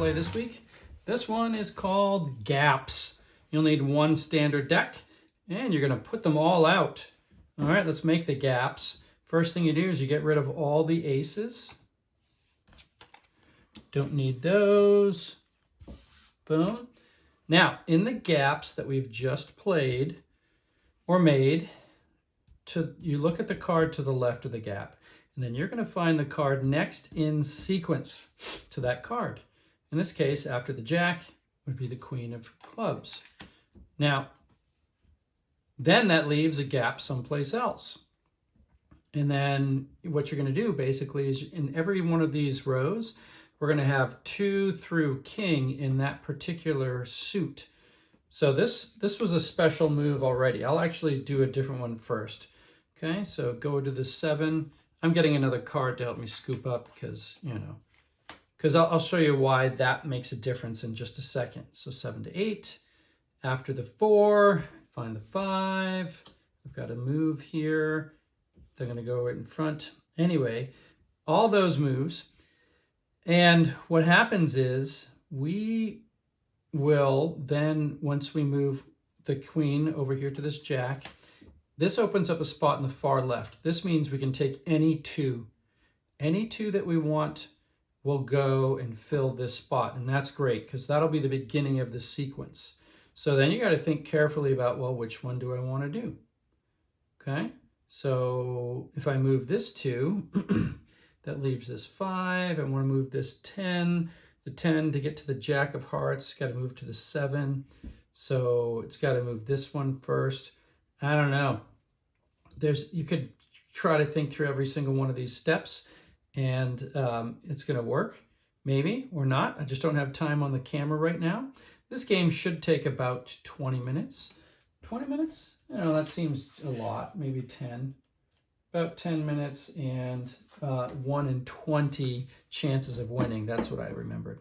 play this week. This one is called Gaps. You'll need one standard deck, and you're going to put them all out. All right, let's make the gaps. First thing you do is you get rid of all the aces. Don't need those. Boom. Now, in the gaps that we've just played or made, you look at the card to the left of the gap, and then you're going to find the card next in sequence to that card. In this case, after the jack would be the queen of clubs. Now, then that leaves a gap someplace else. And then what you're going to do basically is in every one of these rows, we're going to have 2 through king in that particular suit. So this was a special move already. I'll actually do a different one first. Okay, so go to the 7. I'm getting another card to help me scoop up because, I'll show you why that makes a difference in just a second. So 7 to 8. After the 4, find the 5. I've got a move here. They're going to go right in front. Anyway, all those moves. And what happens is we will then, once we move the queen over here to this jack, this opens up a spot in the far left. This means we can take any 2. Any 2 that we want will go and fill this spot. And that's great because that'll be the beginning of the sequence. So then you got to think carefully about, well, which one do I want to do? Okay, so if I move this 2, that leaves this 5. I want to move this 10. The 10 to get to the jack of hearts, got to move to the 7. So it's got to move this one first. I don't know. You could try to think through every single one of these steps, and it's going to work, maybe, or not. I just don't have time on the camera right now. This game should take about 20 minutes. 20 minutes? That seems a lot, maybe 10. About 10 minutes and 1 in 20 chances of winning. That's what I remembered.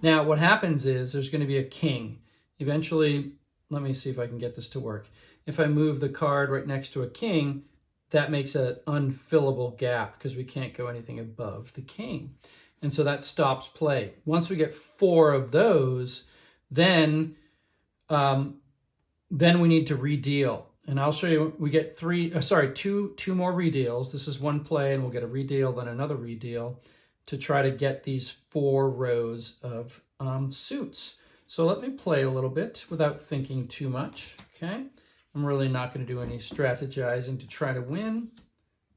Now, what happens is there's going to be a king. Eventually, let me see if I can get this to work. If I move the card right next to a king, that makes an unfillable gap because we can't go anything above the king. And so that stops play. Once we get 4 of those, then we need to redeal. And I'll show you, we get 2 more redeals. This is one play, and we'll get a redeal, then another redeal to try to get these 4 rows of suits. So let me play a little bit without thinking too much, okay? I'm really not going to do any strategizing to try to win.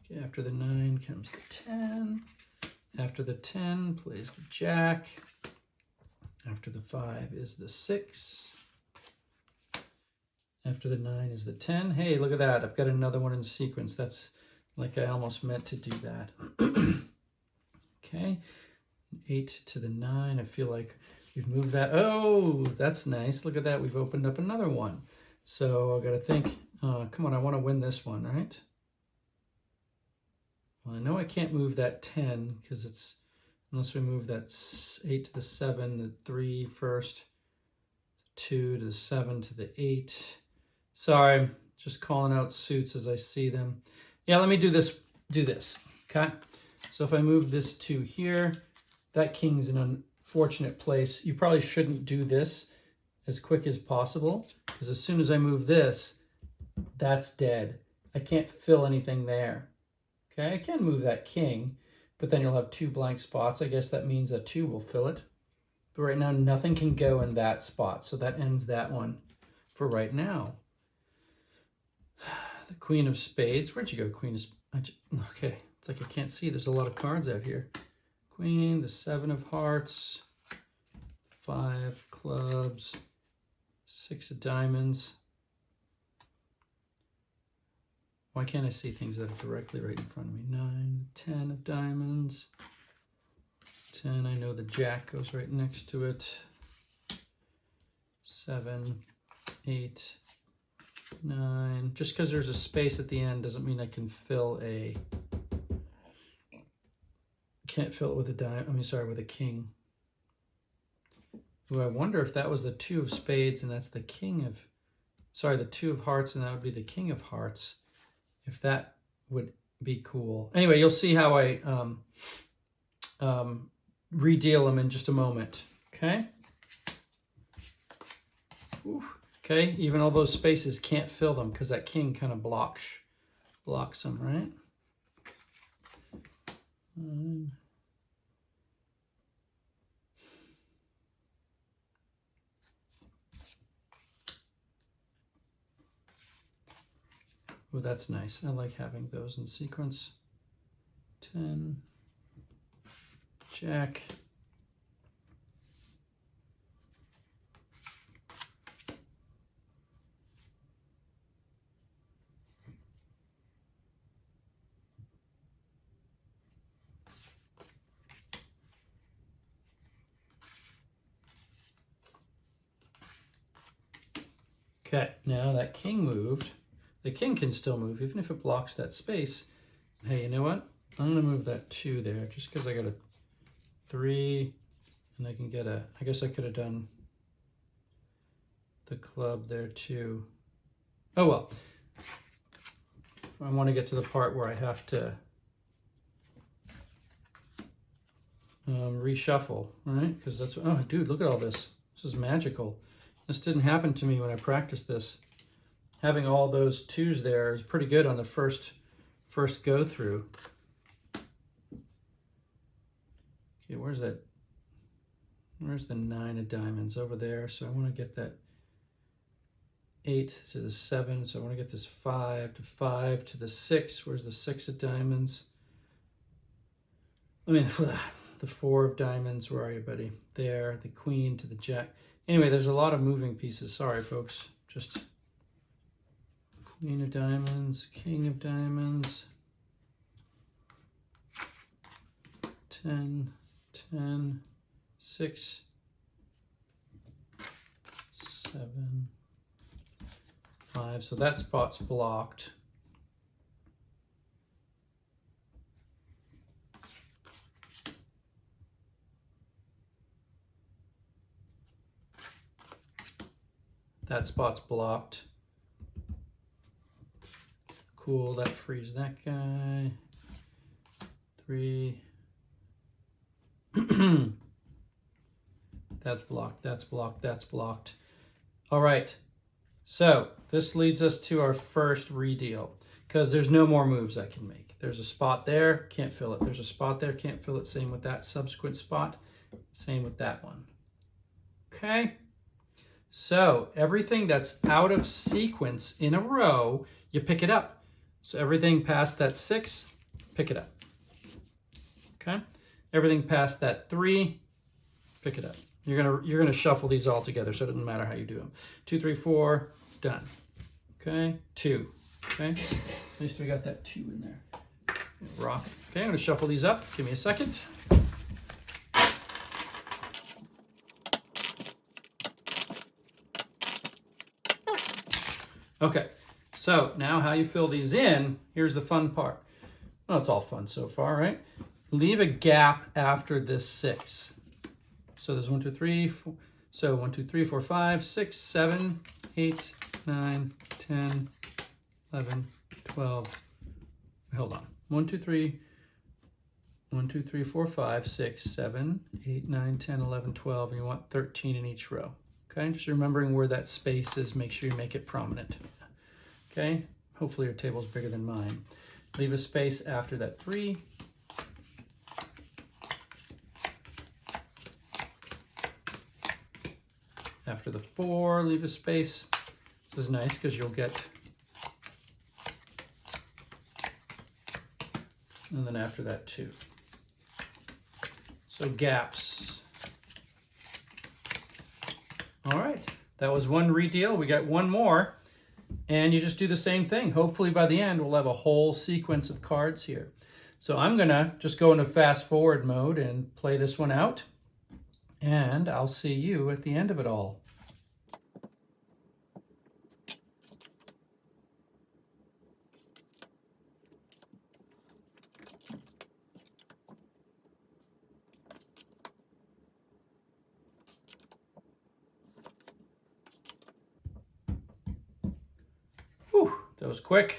Okay, after the 9 comes the 10. After the 10 plays the jack. After the 5 is the 6. After the 9 is the 10. Hey, look at that. I've got another one in sequence. That's like I almost meant to do that. Okay. 8 to the 9. I feel like we've moved that. Oh, that's nice. Look at that. We've opened up another one. So I've got to think, come on, I want to win this one, right? Well, I know I can't move that 10 because it's, unless we move that 8 to the 7, the 3 first, 2 to the 7 to the 8. Sorry, just calling out suits as I see them. Yeah, let me do this, okay? So if I move this 2 here, that king's in an unfortunate place. You probably shouldn't do this as quick as possible because as soon as I move this, that's dead. I can't fill anything there, okay? I can move that king, but then you'll have 2 blank spots. I guess that means a 2 will fill it. But right now, nothing can go in that spot. So that ends that one for right now. The Queen of Spades. Where'd you go, Queen of Spades? Okay, it's like I can't see. There's a lot of cards out here. Queen, the 7 of hearts, 5 clubs, 6 of diamonds. Why can't I see things that are directly right in front of me? 9, 10 of diamonds. 10, I know the jack goes right next to it. 7, 8, 9. Just because there's a space at the end doesn't mean I can fill a... Can't fill it with a with a king. Ooh, I wonder if that was the 2 of spades and that's the king of... the 2 of hearts and that would be the king of hearts. If that would be cool. Anyway, you'll see how I redeal them in just a moment. Okay. Ooh. Okay, even all those spaces can't fill them because that king kind of blocks them, right? Oh, that's nice. I like having those in sequence. 10, Jack. Okay, now that king moved. The king can still move, even if it blocks that space. Hey, you know what? I'm gonna move that 2 there, just because I got a 3, and I can get a, I guess I could have done the club there too. Oh well. I want to get to the part where I have to reshuffle, right? Because that's, oh dude, look at all this. This is magical. This didn't happen to me when I practiced this. Having all those 2s there is pretty good on the first go through. Okay, where's that? Where's the 9 of diamonds? Over there. So I want to get that 8 to the 7. So I want to get this 5 to the 6. Where's the 6 of diamonds? I mean, the 4 of diamonds. Where are you, buddy? There. The queen to the jack. Anyway, there's a lot of moving pieces. Sorry, folks. Just queen of diamonds, king of diamonds. 10, 10, 6, 7, 5. So that spot's blocked. That spot's blocked. Cool, that frees that guy. 3. That's blocked, that's blocked, that's blocked. All right, so this leads us to our first redeal because there's no more moves I can make. There's a spot there, can't fill it. There's a spot there, can't fill it. Same with that subsequent spot. Same with that one. Okay, so everything that's out of sequence in a row, you pick it up. So everything past that 6, pick it up. Okay, everything past that 3, pick it up. You're gonna shuffle these all together, so it doesn't matter how you do them. 2, 3, 4, done. Okay, 2. Okay, at least we got that 2 in there. Rock. Okay, I'm gonna shuffle these up. Give me a second. Okay, so now how you fill these in, here's the fun part. Well, it's all fun so far, right? Leave a gap after this 6. So there's 1, 2, 3, 4. So 1, 2, 3, 4, 5, 6, 7, 8, 9, 10, 11, 12. Hold on. 1, 2, 3, 1, 2, 3, 4, 5, 6, 7, 8, 9, 10, 11, 12. And you want 13 in each row. Okay, just remembering where that space is, make sure you make it prominent. Okay, hopefully your table's bigger than mine. Leave a space after that 3. After the 4, leave a space. This is nice because you'll get, and then after that 2. So gaps. All right, that was one redeal. We got one more, and you just do the same thing. Hopefully by the end, we'll have a whole sequence of cards here. So I'm gonna just go into fast forward mode and play this one out, and I'll see you at the end of it all. Whew, that was quick.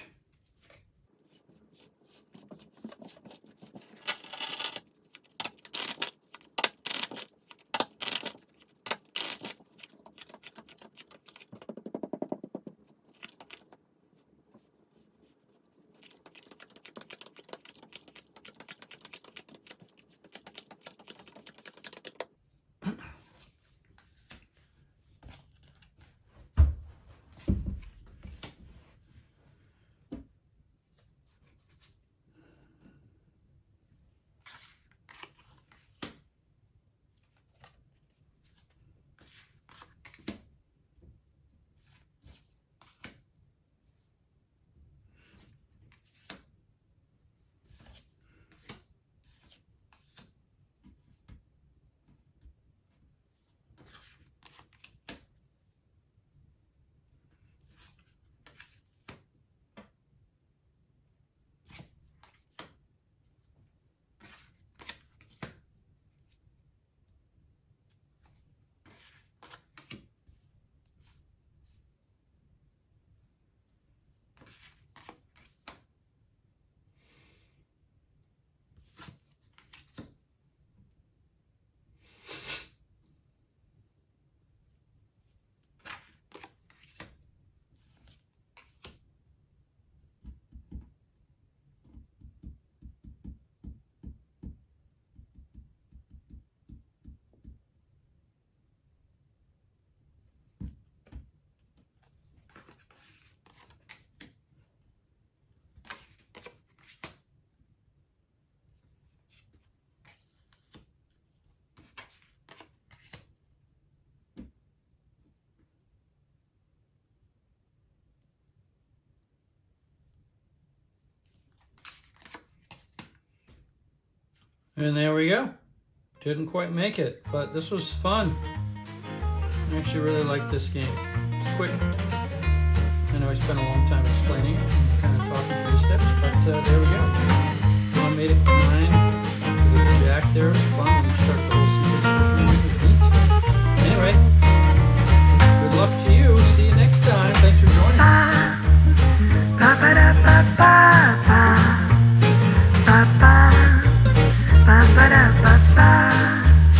And there we go. Didn't quite make it, but this was fun. I actually really like this game. It's quick. I know I spent a long time explaining it and kind of talking through the steps, but there we go. So I made it 9 with the jack there. It was fun.